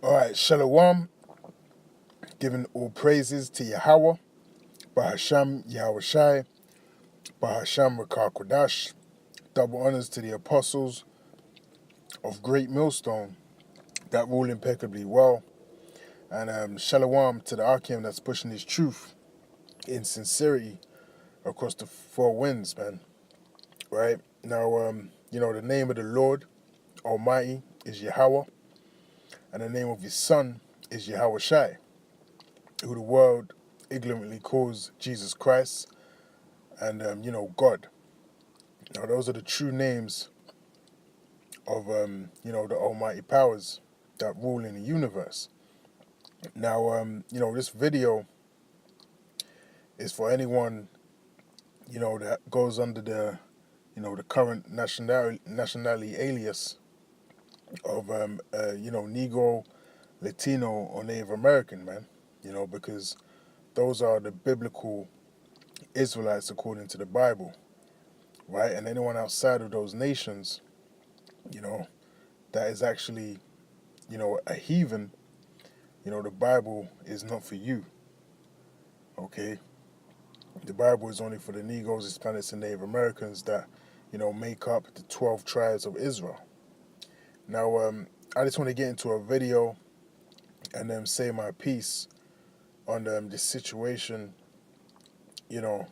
Alright, Shalom, giving all praises to Yahweh, Bahasham Yahushai, Bahasham Rakah Kodash, double honors to the apostles of GreatMillStone that rule impeccably well, and Shalom to the Akim that's pushing his truth in sincerity across the four winds, man. Right? Now, the name of the Lord Almighty is Yahweh, and the name of his Son is Yahushai, who the world ignorantly calls Jesus Christ and, God. Now, those are the true names of, the almighty powers that rule in the universe. Now, this video is for anyone, that goes under the, the current nationality alias of, Negro, Latino, or Native American, man. Because those are the biblical Israelites according to the Bible, right? And anyone outside of those nations, that is actually, a heathen, the Bible is not for you, okay? The Bible is only for the Negroes, Hispanics, and Native Americans that, make up the 12 tribes of Israel. Now, I just want to get into a video and then say my piece on this situation, with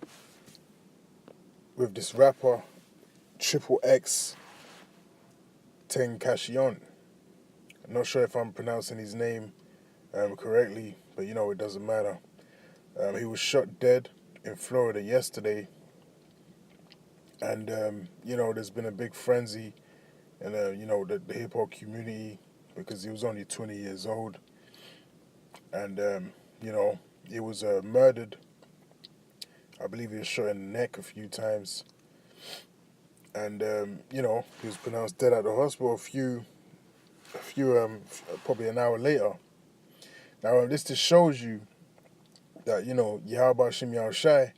this rapper, XXXTentacion. I'm not sure if I'm pronouncing his name correctly, but it doesn't matter. He was shot dead in Florida yesterday, and there's been a big frenzy in the hip hop community because he was only 20 years old, and he was murdered. I believe he was shot in the neck a few times, and he was pronounced dead at the hospital probably an hour later. Now, this just shows you that, Yahweh Shem Yahushai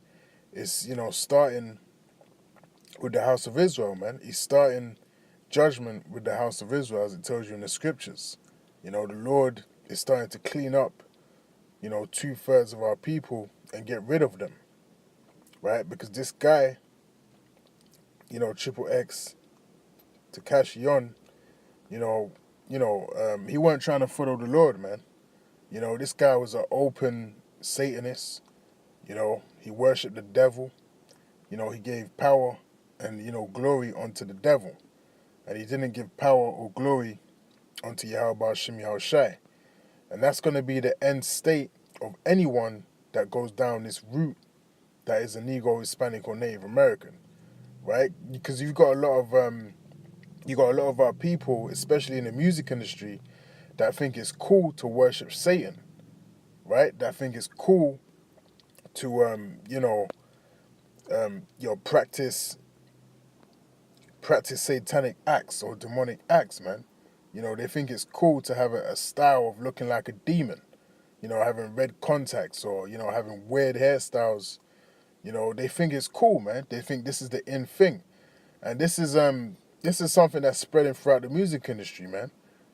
is, starting with the house of Israel, man. He's starting judgment with the house of Israel, as it tells you in the scriptures. The Lord is starting to clean up, 2/3 of our people and get rid of them, right? Because this guy, XXXTentacion, he weren't trying to follow the Lord, man. This guy was an open Satanist. He worshipped the devil. He gave power and, glory unto the devil. And he didn't give power or glory unto Yahweh Shem Yahushai. And that's going to be the end state of anyone that goes down this route that is a Negro, Hispanic, or Native American, right? Because you've got a lot of our people, especially in the music industry, that think it's cool to worship Satan, right? That think it's cool to practice satanic acts or demonic acts, man. They think it's cool to have a style of looking like a demon, having red contacts or, having weird hairstyles. They think it's cool, man. They think this is the in thing. And this is something that's spreading throughout the music industry, man.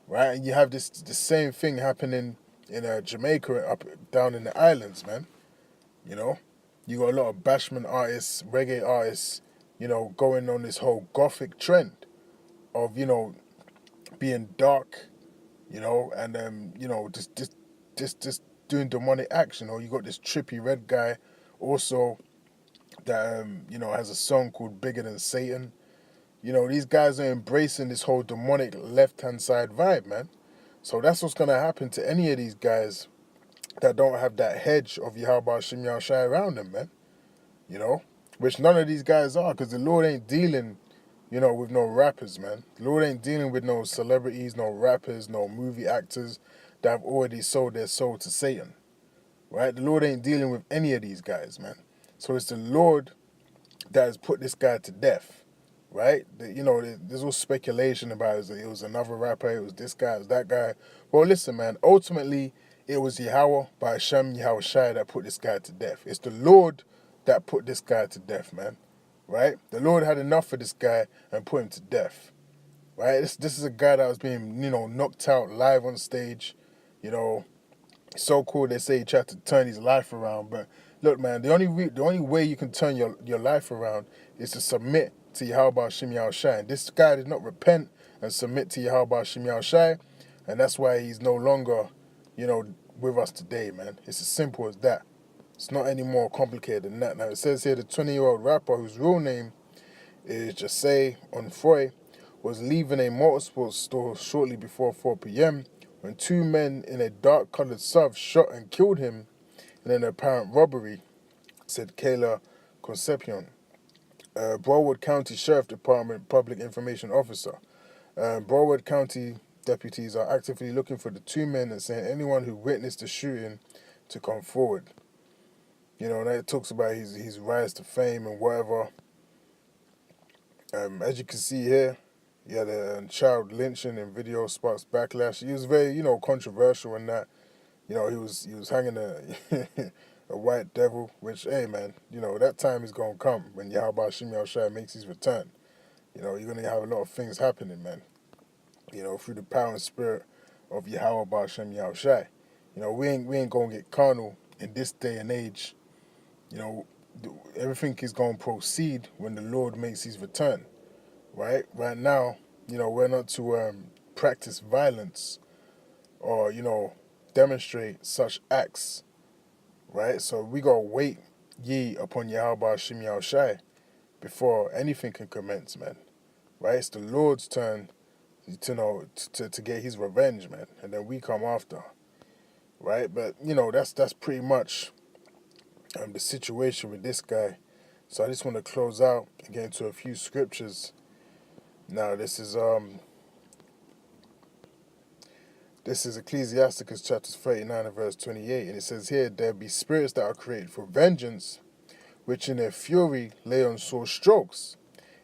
Right? And you have the same thing happening in Jamaica, up down in the islands, man. You got a lot of bashment artists, reggae artists, going on this whole gothic trend of, being dark, and just doing demonic action. Or you got this trippy red guy also that has a song called Bigger Than Satan. These guys are embracing this whole demonic left-hand side vibe, man. So that's what's going to happen to any of these guys that don't have that hedge of Yahweh Shem Yahushai around them, man. Which none of these guys are, because the Lord ain't dealing, with no rappers, man. The Lord ain't dealing with no celebrities, no rappers, no movie actors that have already sold their soul to Satan, right? The Lord ain't dealing with any of these guys, man. So it's the Lord that has put this guy to death, right? There's all speculation about it was another rapper, it was this guy, it was that guy. Well, listen, man, ultimately, it was Yahweh by Hashem Yahushai that put this guy to death. It's the Lord that put this guy to death, man, right? The Lord had enough of this guy and put him to death, right? This is a guy that was being, knocked out live on stage, You know, it's so cool they say he tried to turn his life around. But look, man, the only way you can turn your life around is to submit to Yahweh Hashem Yahushai. And this guy did not repent and submit to Yahweh Hashem Yahushai. And that's why he's no longer, you know, with us today, man. It's as simple as that. It's not any more complicated than that. Now, it says here the 20-year-old rapper whose real name is Jose Onfroy was leaving a motorsports store shortly before 4 p.m. when two men in a dark-colored SUV shot and killed him in an apparent robbery, said Kayla Concepcion, Broward County Sheriff Department Public Information Officer. Broward County deputies are actively looking for the two men and saying anyone who witnessed the shooting to come forward. You know, and it talks about his rise to fame and whatever. As you can see here, he had a child lynching and video sparks backlash. He was very, you know, controversial in that, you know, he was hanging a white devil, which, hey, man, you know, that time is going to come when Yahweh Hashem Yahushai makes his return. You know, you're going to have a lot of things happening, man. You know, through the power and spirit of Yahweh Hashem Yahushai. You know, we ain't going to get carnal in this day and age. You know, everything is going to proceed when the Lord makes his return. Right now, you know, we're not to practice violence or, you know, demonstrate such acts, right? So we got to wait ye upon Yahweh Hashem Yahushai before anything can commence, man, right? It's the Lord's turn to get his revenge, man, and then we come after, right? But, you know, that's pretty much the situation with this guy. So I just want to close out and get into a few scriptures. Now, this is Ecclesiasticus chapter 39 and verse 28, and it says here, there be spirits that are created for vengeance, which in their fury lay on sore strokes.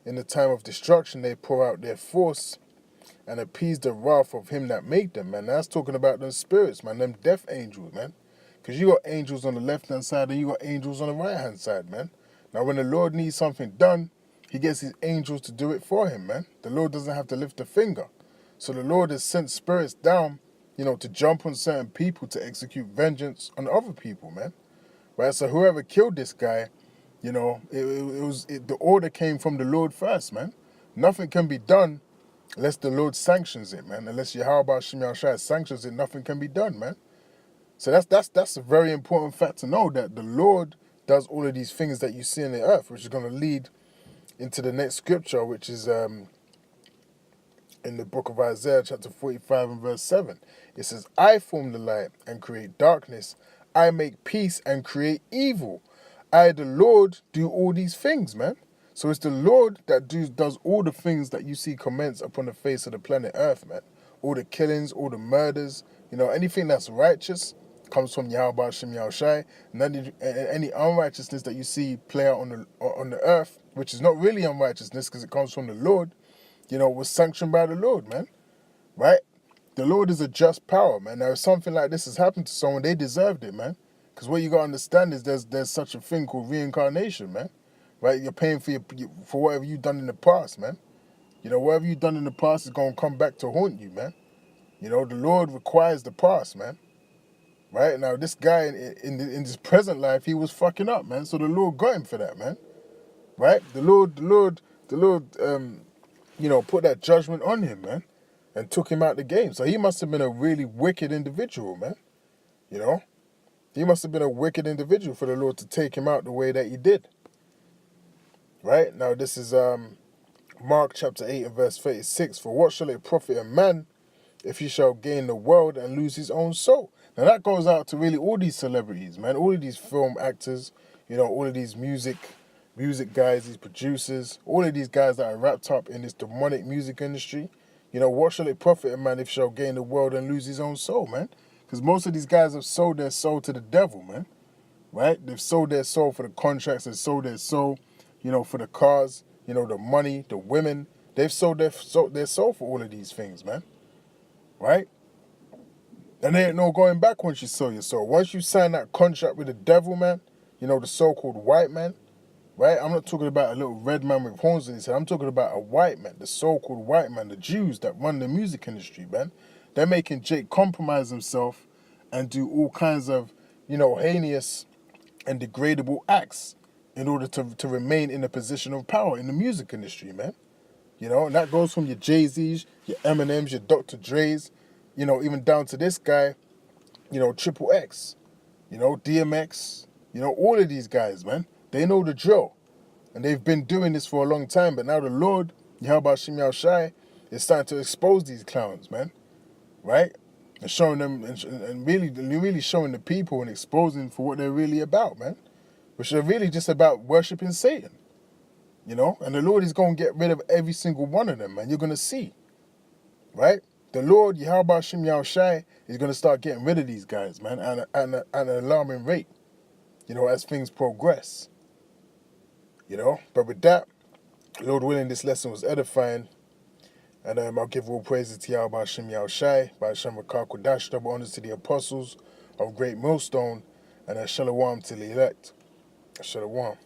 In the time of destruction they pour out their force and appease the wrath of him that made them, man. That's talking about them spirits, man, them death angels, man. Because you got angels on the left-hand side and you got angels on the right-hand side, man. Now, when the Lord needs something done, he gets his angels to do it for him, man. The Lord doesn't have to lift a finger. So the Lord has sent spirits down, you know, to jump on certain people to execute vengeance on other people, man. Right? So whoever killed this guy, you know, the order came from the Lord first, man. Nothing can be done unless the Lord sanctions it, man. Unless Yahweh Hashem Yahushai sanctions it, nothing can be done, man. So that's a very important fact to know, that the Lord does all of these things that you see in the earth, which is going to lead into the next scripture, which is in the book of Isaiah, chapter 45 and verse 7. It says, I form the light and create darkness. I make peace and create evil. I, the Lord, do all these things, man. So it's the Lord that does all the things that you see commence upon the face of the planet Earth, man. All the killings, all the murders, you know, anything that's righteous comes from Yahweh Hashem Yahushai. And any unrighteousness that you see play out on the earth, which is not really unrighteousness because it comes from the Lord, you know, was sanctioned by the Lord, man. Right? The Lord is a just power, man. Now, if something like this has happened to someone, they deserved it, man. Because what you got to understand is there's such a thing called reincarnation, man. Right? You're paying for whatever you've done in the past, man. You know, whatever you've done in the past is going to come back to haunt you, man. You know, the Lord requires the past, man. Right? Now, this guy in this present life, he was fucking up, man. So the Lord got him for that, man. Right? The Lord, you know, put that judgment on him, man, and took him out the game. So he must have been a really wicked individual, man. You know? He must have been a wicked individual for the Lord to take him out the way that he did. Right? Now, this is Mark chapter 8 and verse 36. For what shall it profit a man if he shall gain the world and lose his own soul? Now, that goes out to really all these celebrities, man. All of these film actors, you know, all of these music guys, these producers, all of these guys that are wrapped up in this demonic music industry. You know, what shall it profit a man if he shall gain the world and lose his own soul, man? Because most of these guys have sold their soul to the devil, man. Right? They've sold their soul for the contracts. They've sold their soul, you know, for the cars, you know, the money, the women. They've sold their soul for all of these things, man. Right? And there ain't no going back once you sell your soul. Once you sign that contract with the devil, man, you know, the so-called white man, right? I'm not talking about a little red man with horns in his head. I'm talking about a white man, the so-called white man, the Jews that run the music industry, man. They're making Jake compromise himself and do all kinds of, heinous and degradable acts in order to remain in a position of power in the music industry, man. And that goes from your Jay-Z's, your Eminems, your Dr. Dre's, even down to this guy, Triple X, DMX, all of these guys, man. They know the drill. And they've been doing this for a long time, but now the Lord, Yahweh Shem Yahushai, is starting to expose these clowns, man. Right? And showing them, and really showing the people and exposing for what they're really about, man. Which are really just about worshiping Satan. And the Lord is going to get rid of every single one of them, man. You're going to see. Right? The Lord, Yahweh Shem Yahushai, is going to start getting rid of these guys, man, at an alarming rate, as things progress. But with that, Lord willing, this lesson was edifying. And I'll give all praises to Yahweh Hashem Yahushai, by Hashem Rakakodash, double honors to the apostles of GreatMillStone, and Shalom to the elect. Shalom.